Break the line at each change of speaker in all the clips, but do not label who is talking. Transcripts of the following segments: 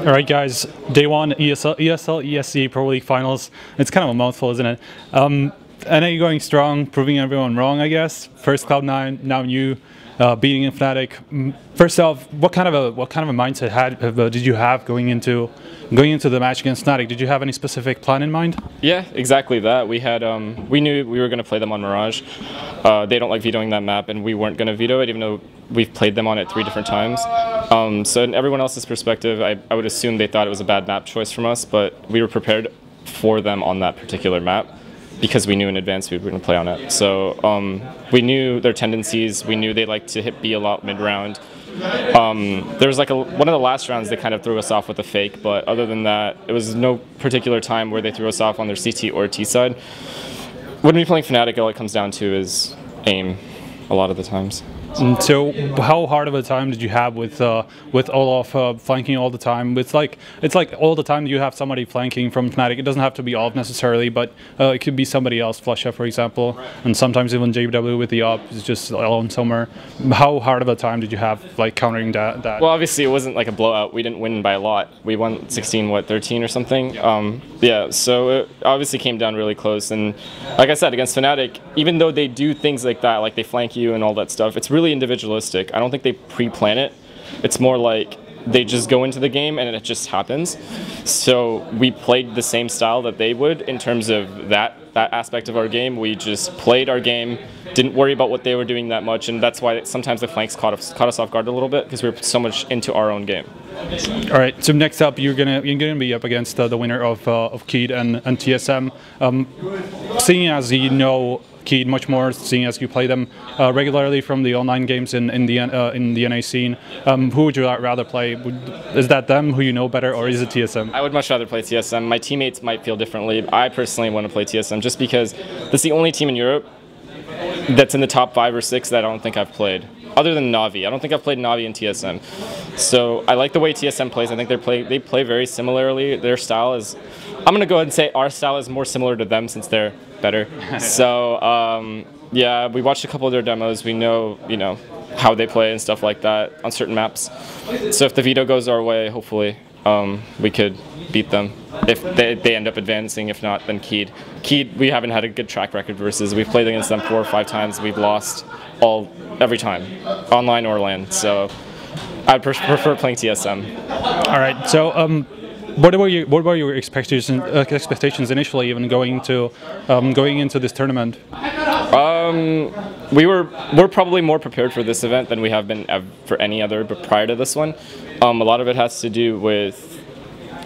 All right, guys. Day one, ESL, ESEA Pro League Finals. It's kind of a mouthful, isn't it? I know you're going strong, proving everyone wrong, I guess. First Cloud9, now you beating fnatic. First off, what kind of a mindset did you have going into the match against fnatic? Did you have any specific plan in mind?
Yeah, exactly that. We had we knew we were going to play them on Mirage. They don't like vetoing that map, and we weren't going to veto it, even though we've played them on it 3 different times. So in everyone else's perspective, I would assume they thought it was a bad map choice from us, but we were prepared for them on that particular map because we knew in advance we were going to play on it. So we knew their tendencies. We knew they like to hit B a lot mid-round. There was like one of the last rounds they kind of threw us off with a fake, but other than that, it was no particular time where they threw us off on their CT or T side. When we're playing fnatic, all it comes down to is aim a lot of the times.
So how hard of a time did you have with Olaf flanking all the time? It's like all the time you have somebody flanking from fnatic. It doesn't have to be Olaf necessarily, but it could be somebody else, Flusha for example, and sometimes even JW with the op is just alone somewhere. How hard of a time did you have like countering that?
Well, obviously it wasn't like a blowout. We didn't win by a lot. We won 13 or something. Yeah, so it obviously came down really close. And like I said, against fnatic, even though they do things like that, like they flank you and all that stuff, it's really individualistic. I don't think they pre-plan it. It's more like they just go into the game and it just happens. So we played the same style that they would in terms of that aspect of our game. We just played our game, didn't worry about what they were doing that much, and that's why sometimes the flanks caught us off guard a little bit because we were so much into our own game.
All right. So next up, you're gonna be up against the winner of Keed and TSM. Seeing as you know Keed much more, seeing as you play them regularly from the online games in the NA scene, who would you rather play? Is that them who you know better, or is it TSM?
I would much rather play TSM. My teammates might feel differently. I personally want to play TSM just because that's the only team in Europe that's in the top 5 or 6 that I don't think I've played. Other than Na'Vi. I don't think I've played Na'Vi in TSM. So I like the way TSM plays. I think they play very similarly. Their style is, I'm going to go ahead and say our style is more similar to them since they're better. So yeah, we watched a couple of their demos. We know, how they play and stuff like that on certain maps. So if the veto goes our way, hopefully we could beat them if they end up advancing. If not, then Keed. Keed, we haven't had a good track record versus. We've played against them 4 or 5 times. We've lost every time, online or LAN. So I'd prefer playing TSM.
All right. So what were your expectations initially, even going into this tournament?
We're probably more prepared for this event than we have been for any other, but prior to this one. A lot of it has to do with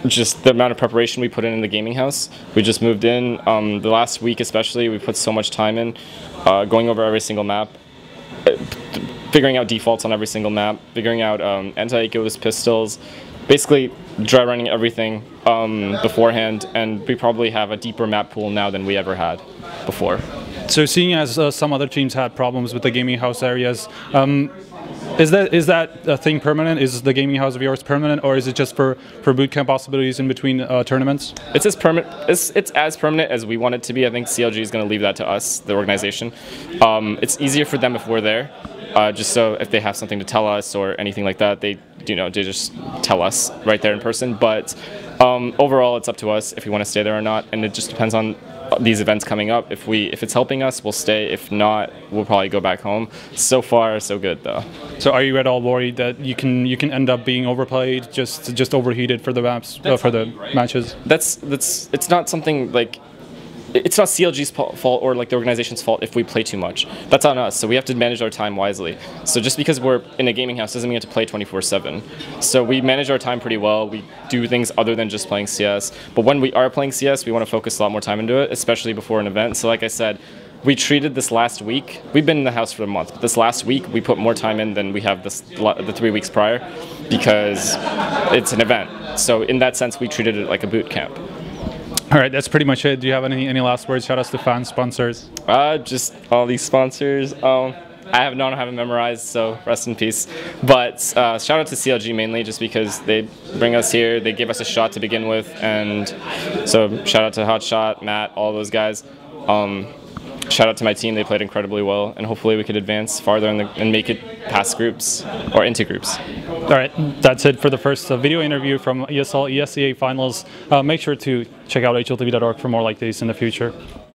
just the amount of preparation we put in the gaming house. We just moved in. The last week especially, we put so much time in, going over every single map, figuring out defaults on every single map, figuring out anti-echoes, pistols, basically dry running everything beforehand, and we probably have a deeper map pool now than we ever had before.
So seeing as some other teams had problems with the gaming house areas, is that a thing permanent? Is the gaming house of yours permanent, or is it just for bootcamp possibilities in between tournaments? It's
as permanent. It's as permanent as we want it to be. I think CLG is going to leave that to us, the organization. It's easier for them if we're there, just so if they have something to tell us or anything like that, they just tell us right there in person. But overall, it's up to us if we want to stay there or not, and it just depends on these events coming up. If it's helping us, we'll stay. If not, we'll probably go back home. So far, so good though.
So are you at all worried that you can end up being overplayed, just overheated for the maps, for the matches?
It's not something like. It's not CLG's fault or like the organization's fault if we play too much. That's on us, so we have to manage our time wisely. So just because we're in a gaming house doesn't mean we have to play 24/7. So we manage our time pretty well. We do things other than just playing CS. But when we are playing CS, we want to focus a lot more time into it, especially before an event. So like I said, we treated this last week. We've been in the house for a month, but this last week we put more time in than we have the 3 weeks prior because it's an event. So in that sense, we treated it like a boot camp.
All right, that's pretty much it. Do you have any last words? Shout outs to fans, sponsors.
Just all these sponsors. I don't have it memorized, so rest in peace. But shout out to CLG mainly, just because they bring us here, they give us a shot to begin with, and so shout out to Hotshot, Matt, all those guys. shout out to my team. They played incredibly well, and hopefully we could advance farther and make it past groups or into groups.
All right, that's it for the first video interview from ESL ESEA finals. Make sure to check out hltv.org for more like these in the future.